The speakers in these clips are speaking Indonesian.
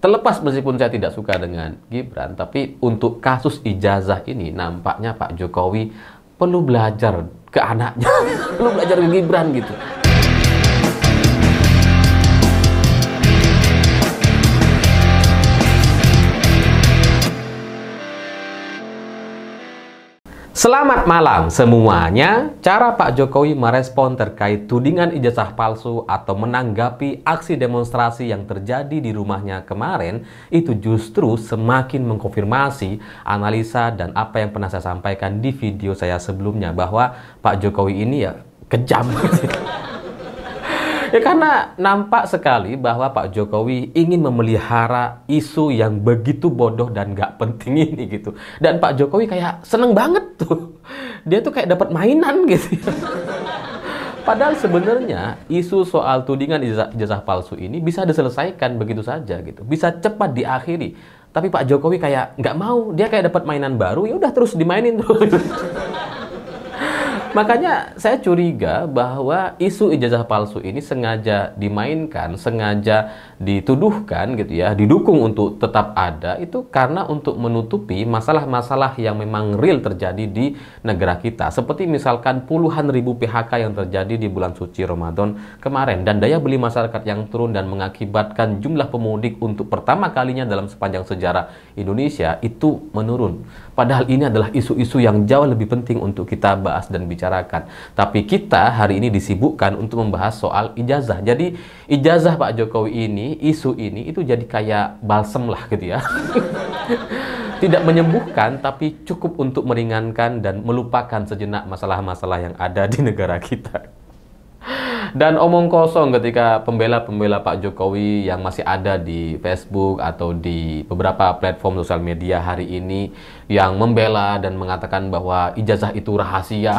Terlepas meskipun saya tidak suka dengan Gibran, tapi untuk kasus ijazah ini nampaknya Pak Jokowi perlu belajar ke anaknya, perlu belajar ke Gibran gitu. Selamat malam semuanya. Cara Pak Jokowi merespon terkait tudingan ijazah palsu atau menanggapi aksi demonstrasi yang terjadi di rumahnya kemarin itu justru semakin mengkonfirmasi analisa dan apa yang pernah saya sampaikan di video saya sebelumnya, bahwa Pak Jokowi ini ya kejam. Ya, karena nampak sekali bahwa Pak Jokowi ingin memelihara isu yang begitu bodoh dan gak penting ini gitu. Dan Pak Jokowi kayak seneng banget tuh. Dia tuh kayak dapat mainan gitu. Padahal sebenarnya isu soal tudingan ijazah palsu ini bisa diselesaikan begitu saja gitu. Bisa cepat diakhiri. Tapi Pak Jokowi kayak nggak mau. Dia kayak dapat mainan baru, ya udah terus dimainin terus. Makanya saya curiga bahwa isu ijazah palsu ini sengaja dimainkan, sengaja dituduhkan gitu ya, didukung untuk tetap ada, itu karena untuk menutupi masalah-masalah yang memang real terjadi di negara kita. Seperti misalkan puluhan ribu PHK yang terjadi di bulan suci Ramadan kemarin, dan daya beli masyarakat yang turun dan mengakibatkan jumlah pemudik untuk pertama kalinya dalam sepanjang sejarah Indonesia itu menurun. Padahal ini adalah isu-isu yang jauh lebih penting untuk kita bahas dan bicarakan. Tapi kita hari ini disibukkan untuk membahas soal ijazah. Jadi ijazah Pak Jokowi ini, isu ini itu jadi kayak balsem lah gitu ya. Tidak menyembuhkan, tapi cukup untuk meringankan dan melupakan sejenak masalah-masalah yang ada di negara kita. Dan omong kosong ketika pembela-pembela Pak Jokowi yang masih ada di Facebook atau di beberapa platform sosial media hari ini yang membela dan mengatakan bahwa ijazah itu rahasia.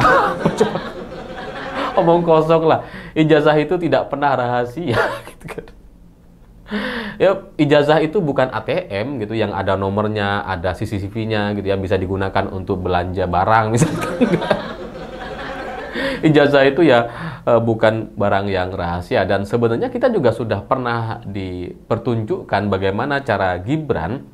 Omong kosong lah, ijazah itu tidak pernah rahasia gitu kan. Ya, ijazah itu bukan ATM gitu yang ada nomornya, ada CCTV-nya gitu ya, bisa digunakan untuk belanja barang misalkan. Ijazah itu ya bukan barang yang rahasia. Dan sebenarnya kita juga sudah pernah dipertunjukkan bagaimana cara Gibran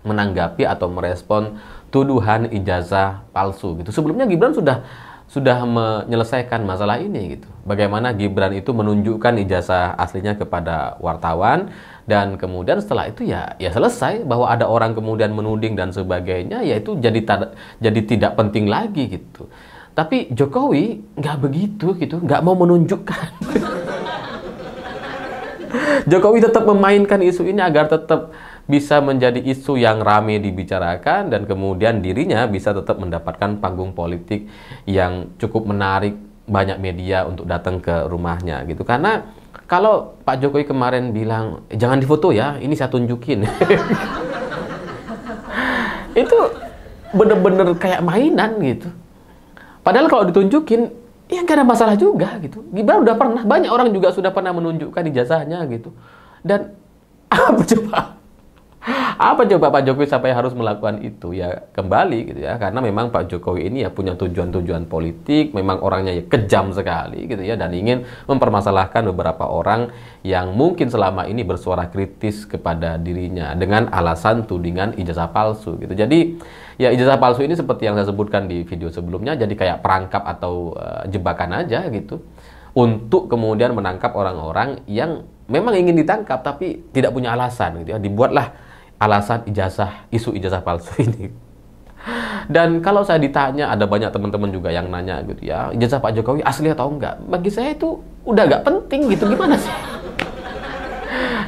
menanggapi atau merespon tuduhan ijazah palsu gitu. Sebelumnya Gibran sudah menyelesaikan masalah ini gitu. Bagaimana Gibran itu menunjukkan ijazah aslinya kepada wartawan, dan kemudian setelah itu ya selesai, bahwa ada orang kemudian menuding dan sebagainya, ya itu jadi tidak penting lagi gitu. Tapi Jokowi nggak begitu gitu, nggak mau menunjukkan. Jokowi tetap memainkan isu ini agar tetap bisa menjadi isu yang ramai dibicarakan, dan kemudian dirinya bisa tetap mendapatkan panggung politik yang cukup menarik banyak media untuk datang ke rumahnya gitu. Karena kalau Pak Jokowi kemarin bilang jangan difoto ya, ini saya tunjukin. Itu bener-bener kayak mainan gitu. Padahal kalau ditunjukin, ya nggak ada masalah juga gitu. Gibran udah pernah, banyak orang juga sudah pernah menunjukkan ijazahnya gitu. Dan apa coba Pak Jokowi sampai harus melakukan itu? Ya kembali gitu ya, karena memang Pak Jokowi ini ya punya tujuan-tujuan politik, memang orangnya ya kejam sekali gitu ya, dan ingin mempermasalahkan beberapa orang yang mungkin selama ini bersuara kritis kepada dirinya dengan alasan tudingan ijazah palsu gitu. Jadi ya ijazah palsu ini seperti yang saya sebutkan di video sebelumnya, jadi kayak perangkap atau jebakan aja gitu, untuk kemudian menangkap orang-orang yang memang ingin ditangkap tapi tidak punya alasan gitu ya. Dibuatlah alasan isu ijazah palsu ini. Dan kalau saya ditanya, ada banyak teman-teman juga yang nanya gitu ya, ijazah Pak Jokowi asli atau enggak? Bagi saya itu udah nggak penting gitu, gimana sih?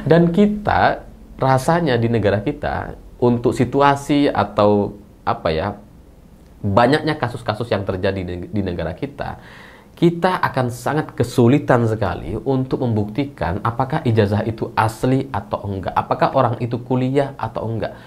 Dan kita rasanya di negara kita, untuk situasi atau apa ya, banyaknya kasus-kasus yang terjadi di negara kita akan sangat kesulitan sekali untuk membuktikan apakah ijazah itu asli atau enggak, apakah orang itu kuliah atau enggak.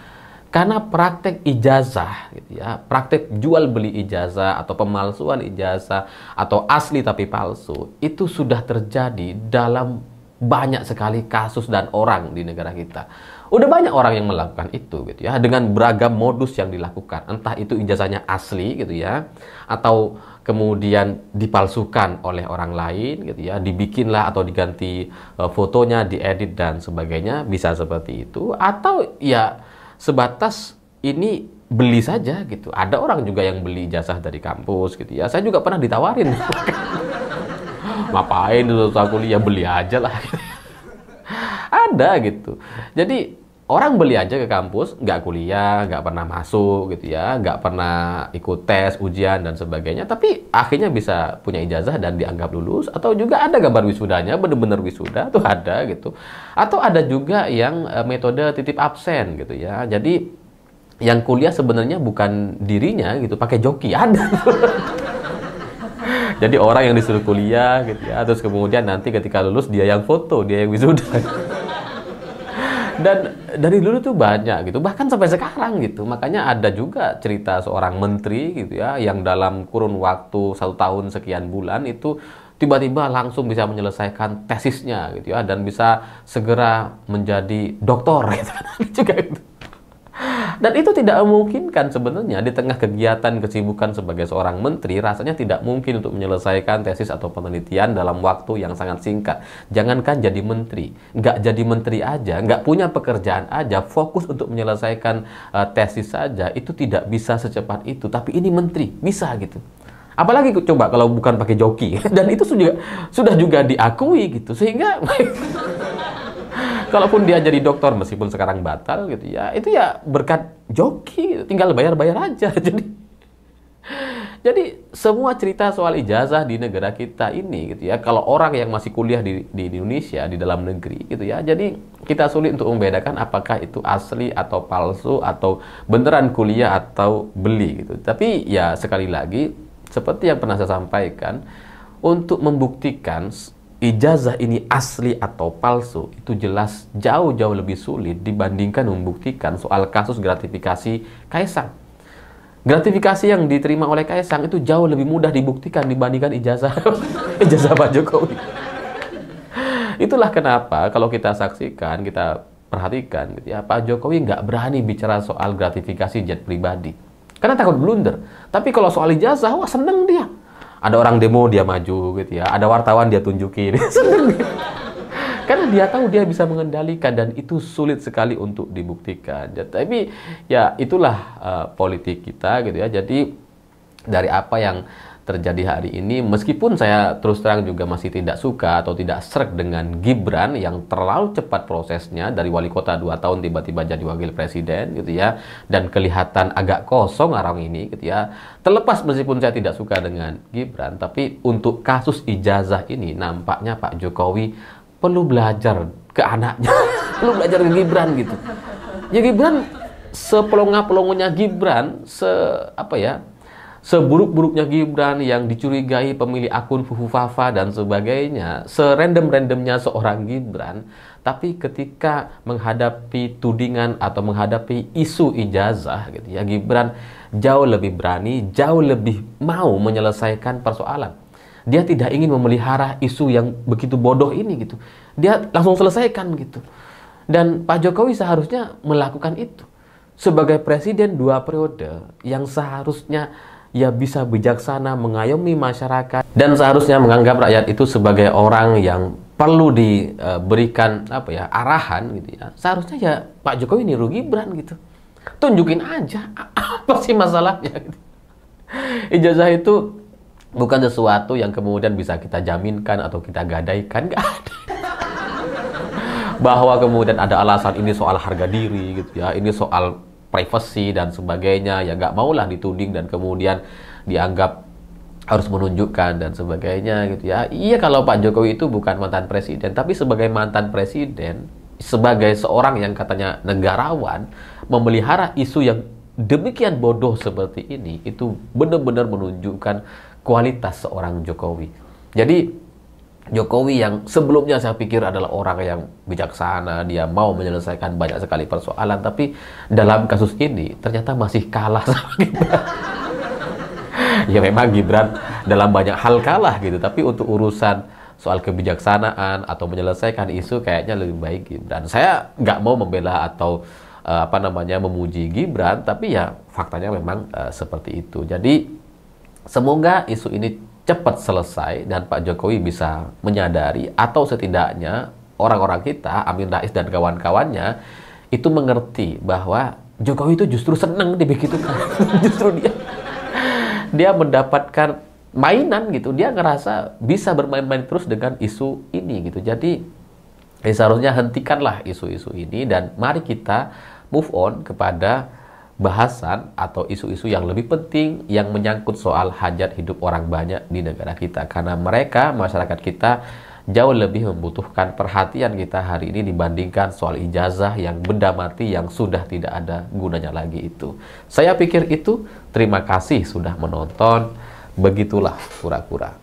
Karena praktek ijazah gitu ya, praktek jual beli ijazah atau pemalsuan ijazah atau asli tapi palsu, itu sudah terjadi dalam banyak sekali kasus dan orang di negara kita. Udah banyak orang yang melakukan itu gitu ya, dengan beragam modus yang dilakukan. Entah itu ijazahnya asli gitu ya, atau kemudian dipalsukan oleh orang lain gitu ya, dibikinlah atau diganti fotonya, diedit dan sebagainya, bisa seperti itu. Atau ya sebatas ini beli saja gitu. Ada orang juga yang beli ijazah dari kampus gitu ya. Saya juga pernah ditawarin. Ngapain dulu kuliah, beli aja lah. Ada gitu. Jadi orang beli aja ke kampus, nggak kuliah, nggak pernah masuk gitu ya, nggak pernah ikut tes, ujian dan sebagainya, tapi akhirnya bisa punya ijazah dan dianggap lulus. Atau juga ada gambar wisudanya, bener-bener wisuda tuh ada gitu. Atau ada juga yang metode titip absen gitu ya. Jadi yang kuliah sebenarnya bukan dirinya gitu, pakai joki ada. Jadi orang yang disuruh kuliah gitu ya, terus kemudian nanti ketika lulus dia yang foto, dia yang wisuda. Dan dari dulu tuh banyak gitu, bahkan sampai sekarang gitu. Makanya ada juga cerita seorang menteri gitu ya, yang dalam kurun waktu 1 tahun sekian bulan itu tiba-tiba langsung bisa menyelesaikan tesisnya gitu ya, dan bisa segera menjadi doktor gitu. Juga gitu. Dan itu tidak memungkinkan sebenarnya di tengah kegiatan kesibukan sebagai seorang menteri, rasanya tidak mungkin untuk menyelesaikan tesis atau penelitian dalam waktu yang sangat singkat. Jangankan jadi menteri, nggak jadi menteri aja, nggak punya pekerjaan aja, fokus untuk menyelesaikan tesis saja, itu tidak bisa secepat itu. Tapi ini menteri, bisa gitu. Apalagi coba kalau bukan pakai joki. Dan itu sudah juga diakui gitu. Sehingga kalaupun dia jadi dokter meskipun sekarang batal gitu ya, itu ya berkat joki, tinggal bayar-bayar aja. Jadi semua cerita soal ijazah di negara kita ini gitu ya, kalau orang yang masih kuliah di Indonesia, di dalam negeri gitu ya, jadi kita sulit untuk membedakan apakah itu asli atau palsu, atau beneran kuliah atau beli gitu. Tapi ya sekali lagi, seperti yang pernah saya sampaikan, untuk membuktikan ijazah ini asli atau palsu itu jelas jauh-jauh lebih sulit dibandingkan membuktikan soal kasus gratifikasi Kaisang. Gratifikasi yang diterima oleh Kaisang itu jauh lebih mudah dibuktikan dibandingkan ijazah Pak Jokowi. Itulah kenapa kalau kita saksikan, kita perhatikan gitu ya, Pak Jokowi nggak berani bicara soal gratifikasi jet pribadi karena takut blunder. Tapi kalau soal ijazah, wah seneng dia. Ada orang demo dia maju gitu ya, ada wartawan dia tunjukin. Seneng dia. Karena dia tahu dia bisa mengendalikan, dan itu sulit sekali untuk dibuktikan. Tapi ya itulah politik kita gitu ya. Jadi dari apa yang terjadi hari ini, meskipun saya terus terang juga masih tidak suka atau tidak sreg dengan Gibran yang terlalu cepat prosesnya, dari wali kota 2 tahun tiba-tiba jadi wakil presiden gitu ya, dan kelihatan agak kosong orang ini gitu ya. Terlepas meskipun saya tidak suka dengan Gibran, tapi untuk kasus ijazah ini nampaknya Pak Jokowi perlu belajar ke anaknya, perlu belajar ke Gibran gitu. Ya Gibran, sepelongo-pelongonya Gibran, seburuk-buruknya Gibran yang dicurigai pemilik akun Fufufafa dan sebagainya, serandom-randomnya seorang Gibran, tapi ketika menghadapi tudingan atau menghadapi isu ijazah gitu ya, Gibran jauh lebih berani, jauh lebih mau menyelesaikan persoalan. Dia tidak ingin memelihara isu yang begitu bodoh ini gitu. Dia langsung selesaikan gitu. Dan Pak Jokowi seharusnya melakukan itu. Sebagai presiden 2 periode yang seharusnya ya bisa bijaksana mengayomi masyarakat, dan seharusnya menganggap rakyat itu sebagai orang yang perlu diberikan arahan gitu ya. Seharusnya ya Pak Jokowi niru Gibran gitu. Tunjukin aja apa sih masalahnya gitu. Ijazah itu bukan sesuatu yang kemudian bisa kita jaminkan atau kita gadaikan, nggak ada. Bahwa kemudian ada alasan ini soal harga diri gitu ya, ini soal privasi dan sebagainya, ya nggak maulah dituding dan kemudian dianggap harus menunjukkan dan sebagainya gitu ya. Iya, kalau Pak Jokowi itu bukan mantan presiden, tapi sebagai mantan presiden, sebagai seorang yang katanya negarawan, memelihara isu yang demikian bodoh seperti ini, itu benar-benar menunjukkan kualitas seorang Jokowi. Jadi Jokowi yang sebelumnya saya pikir adalah orang yang bijaksana, dia mau menyelesaikan banyak sekali persoalan, tapi dalam kasus ini ternyata masih kalah sama Gibran. Ya memang Gibran dalam banyak hal kalah gitu, tapi untuk urusan soal kebijaksanaan atau menyelesaikan isu kayaknya lebih baik Gibran. Saya nggak mau membela atau memuji Gibran, tapi ya faktanya memang seperti itu. Jadi semoga isu ini cepat selesai dan Pak Jokowi bisa menyadari, atau setidaknya orang-orang kita, Amin Rais dan kawan-kawannya itu mengerti bahwa Jokowi itu justru senang dibegitukan. Justru dia mendapatkan mainan gitu, dia ngerasa bisa bermain-main terus dengan isu ini gitu. Jadi seharusnya hentikanlah isu-isu ini dan mari kita move on kepada bahasan atau isu-isu yang lebih penting yang menyangkut soal hajat hidup orang banyak di negara kita, karena mereka, masyarakat kita, jauh lebih membutuhkan perhatian kita hari ini dibandingkan soal ijazah yang benda mati yang sudah tidak ada gunanya lagi itu. Saya pikir itu. Terima kasih sudah menonton. Begitulah kura-kura.